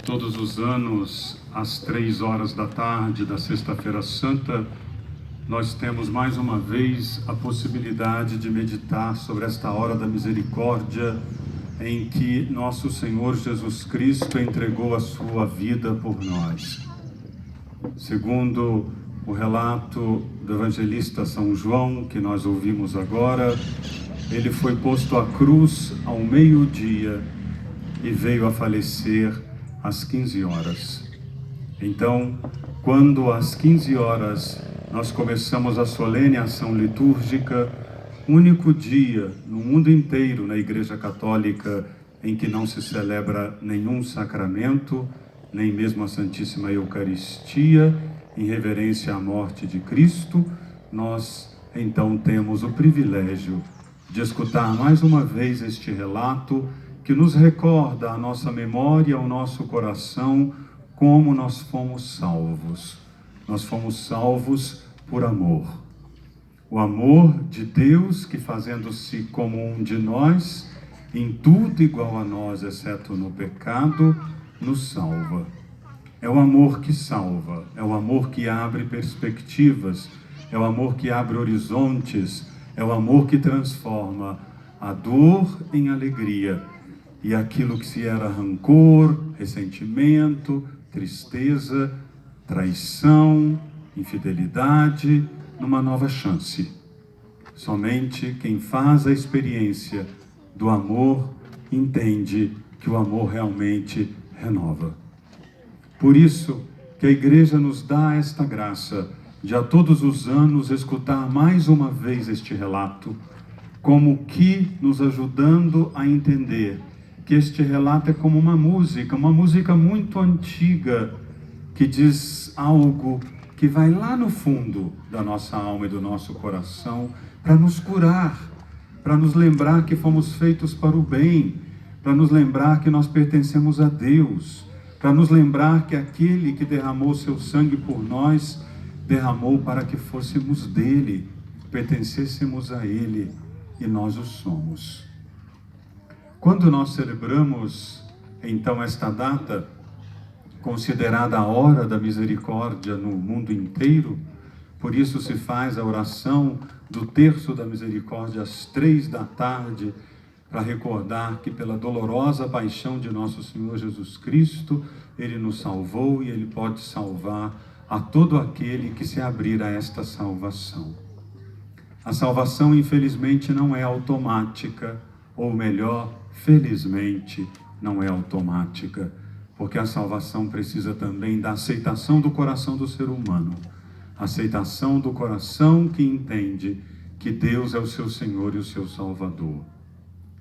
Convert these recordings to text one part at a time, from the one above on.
Todos os anos, às 3 horas da tarde da Sexta-feira Santa, nós temos mais uma vez a possibilidade de meditar sobre esta hora da misericórdia em que nosso Senhor Jesus Cristo entregou a sua vida por nós. Segundo o relato do evangelista São João, que nós ouvimos agora, ele foi posto à cruz ao meio-dia e veio a falecer às 15 horas. Então, quando às 15 horas nós começamos a solene ação litúrgica, único dia no mundo inteiro na Igreja Católica em que não se celebra nenhum sacramento, nem mesmo a Santíssima Eucaristia, em reverência à morte de Cristo, nós então temos o privilégio de escutar mais uma vez este relato que nos recorda a nossa memória, o nosso coração, como nós fomos salvos. Nós fomos salvos por amor. O amor de Deus que, fazendo-se como um de nós, em tudo igual a nós, exceto no pecado, nos salva. É o amor que salva, é o amor que abre perspectivas, é o amor que abre horizontes, é o amor que transforma a dor em alegria e aquilo que se era rancor, ressentimento, tristeza, traição, infidelidade, numa nova chance. Somente quem faz a experiência do amor entende que o amor realmente renova. Por isso que a Igreja nos dá esta graça de a todos os anos escutar mais uma vez este relato, como que nos ajudando a entender que este relato é como uma música muito antiga, que diz algo que vai lá no fundo da nossa alma e do nosso coração, para nos curar, para nos lembrar que fomos feitos para o bem, para nos lembrar que nós pertencemos a Deus, para nos lembrar que aquele que derramou seu sangue por nós, derramou para que fôssemos dele, pertencêssemos a ele, e nós o somos. Quando nós celebramos, então, esta data, considerada a hora da misericórdia no mundo inteiro, por isso se faz a oração do terço da misericórdia às 3 da tarde, para recordar que pela dolorosa paixão de nosso Senhor Jesus Cristo, Ele nos salvou e Ele pode salvar a todo aquele que se abrir a esta salvação. A salvação, infelizmente, não é automática, ou melhor, felizmente, não é automática, porque a salvação precisa também da aceitação do coração do ser humano, aceitação do coração que entende que Deus é o seu Senhor e o seu Salvador.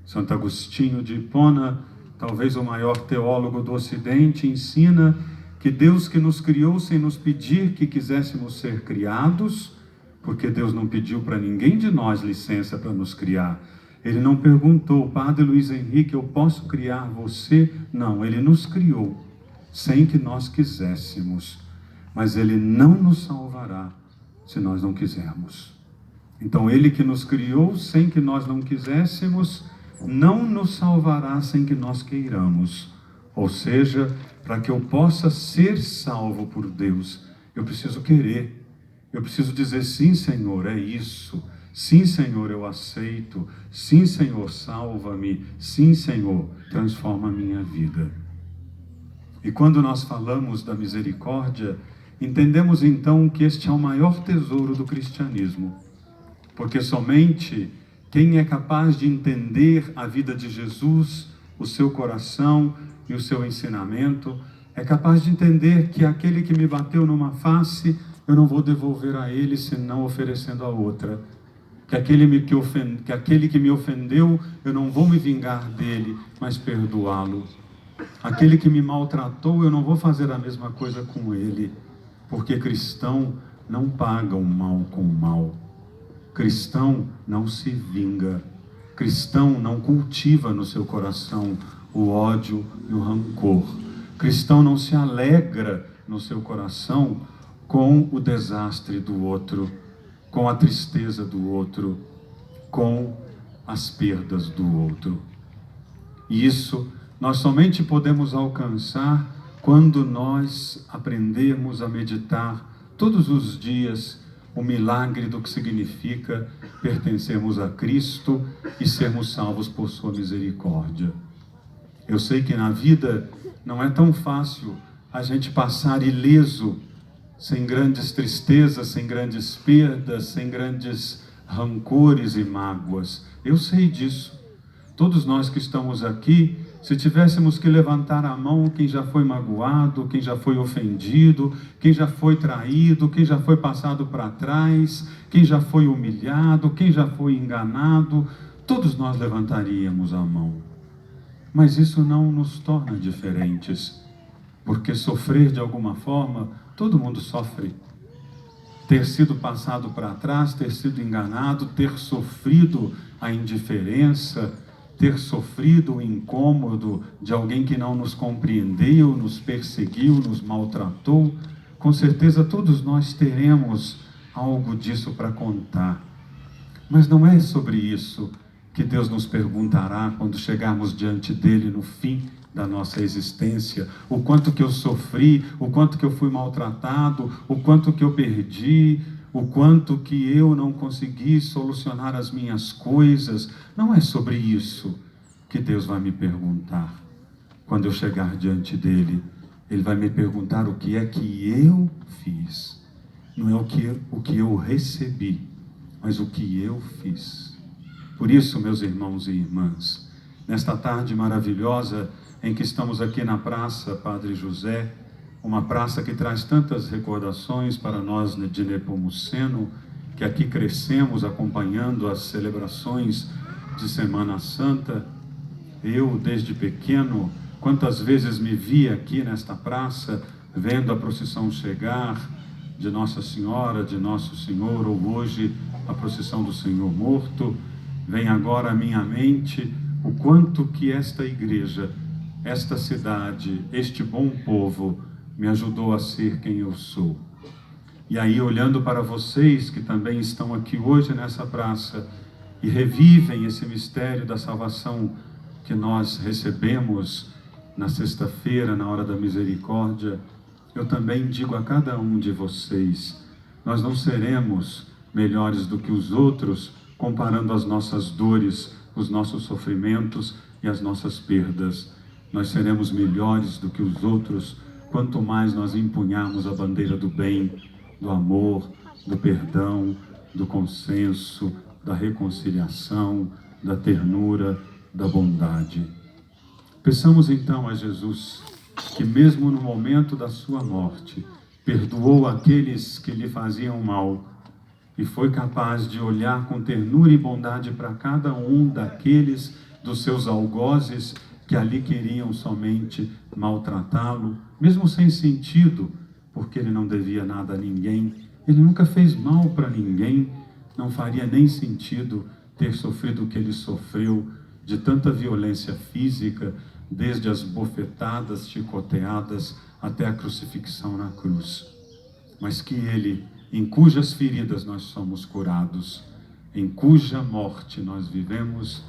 Santo Agostinho de Hipona, talvez o maior teólogo do Ocidente, ensina que Deus que nos criou sem nos pedir que quiséssemos ser criados, porque Deus não pediu para ninguém de nós licença para nos criar. Ele não perguntou, Padre Luiz Henrique, eu posso criar você? Não, Ele nos criou sem que nós quiséssemos, mas Ele não nos salvará se nós não quisermos. Então Ele que nos criou sem que nós não quiséssemos, não nos salvará sem que nós queiramos. Ou seja, para que eu possa ser salvo por Deus, eu preciso querer. Eu preciso dizer, sim, Senhor, é isso. Sim, Senhor, eu aceito. Sim, Senhor, salva-me. Sim, Senhor, transforma a minha vida. E quando nós falamos da misericórdia, entendemos então que este é o maior tesouro do cristianismo. Porque somente quem é capaz de entender a vida de Jesus, o seu coração e o seu ensinamento, é capaz de entender que aquele que me bateu numa face, eu não vou devolver a ele senão oferecendo a outra. Que aquele que me ofendeu, eu não vou me vingar dele, mas perdoá-lo. Aquele que me maltratou, eu não vou fazer a mesma coisa com ele, porque cristão não paga o mal com o mal. Cristão não se vinga. Cristão não cultiva no seu coração o ódio e o rancor. Cristão não se alegra no seu coração com o desastre do outro, com a tristeza do outro, com as perdas do outro. E isso nós somente podemos alcançar quando nós aprendemos a meditar todos os dias o milagre do que significa pertencermos a Cristo e sermos salvos por sua misericórdia. Eu sei que na vida não é tão fácil a gente passar ileso, sem grandes tristezas, sem grandes perdas, sem grandes rancores e mágoas. Eu sei disso. Todos nós que estamos aqui, se tivéssemos que levantar a mão, quem já foi magoado, quem já foi ofendido, quem já foi traído, quem já foi passado para trás, quem já foi humilhado, quem já foi enganado, todos nós levantaríamos a mão. Mas isso não nos torna diferentes, porque sofrer de alguma forma, todo mundo sofre. Ter sido passado para trás, ter sido enganado, ter sofrido a indiferença, ter sofrido o incômodo de alguém que não nos compreendeu, nos perseguiu, nos maltratou, com certeza todos nós teremos algo disso para contar. Mas não é sobre isso que Deus nos perguntará quando chegarmos diante dele no fim da nossa existência, o quanto que eu sofri, o quanto que eu fui maltratado, o quanto que eu perdi, o quanto que eu não consegui solucionar as minhas coisas. Não é sobre isso que Deus vai me perguntar. Quando eu chegar diante dele, ele vai me perguntar o que é que eu fiz. Não é o que eu recebi, mas o que eu fiz. Por isso, meus irmãos e irmãs, nesta tarde maravilhosa em que estamos aqui na Praça Padre José, uma praça que traz tantas recordações para nós de Nepomuceno, que aqui crescemos acompanhando as celebrações de Semana Santa. Eu, desde pequeno, quantas vezes me vi aqui nesta praça, vendo a procissão chegar de Nossa Senhora, de Nosso Senhor, ou hoje a procissão do Senhor Morto. Vem agora à minha mente o quanto que esta igreja, esta cidade, este bom povo me ajudou a ser quem eu sou. E aí, olhando para vocês que também estão aqui hoje nessa praça e revivem esse mistério da salvação que nós recebemos na sexta-feira, na hora da misericórdia, eu também digo a cada um de vocês, nós não seremos melhores do que os outros comparando as nossas dores, os nossos sofrimentos e as nossas perdas. Nós seremos melhores do que os outros quanto mais nós empunharmos a bandeira do bem, do amor, do perdão, do consenso, da reconciliação, da ternura, da bondade. Peçamos então a Jesus que mesmo no momento da sua morte, perdoou aqueles que lhe faziam mal e foi capaz de olhar com ternura e bondade para cada um daqueles dos seus algozes que ali queriam somente maltratá-lo, mesmo sem sentido, porque ele não devia nada a ninguém, ele nunca fez mal para ninguém, não faria nem sentido ter sofrido o que ele sofreu, de tanta violência física, desde as bofetadas, chicoteadas, até a crucifixão na cruz. Mas que ele, em cujas feridas nós somos curados, em cuja morte nós vivemos,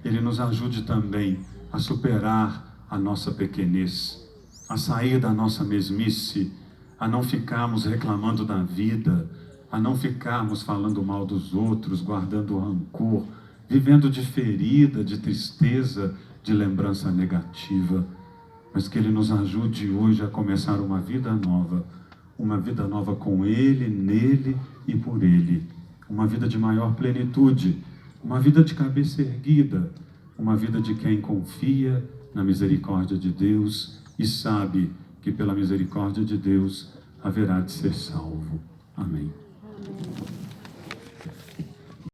ele nos ajude também a superar a nossa pequenez, a sair da nossa mesmice, a não ficarmos reclamando da vida, a não ficarmos falando mal dos outros, guardando rancor, vivendo de ferida, de tristeza, de lembrança negativa, mas que ele nos ajude hoje a começar uma vida nova com ele, nele e por ele, uma vida de maior plenitude, uma vida de cabeça erguida, uma vida de quem confia na misericórdia de Deus e sabe que pela misericórdia de Deus haverá de ser salvo. Amém.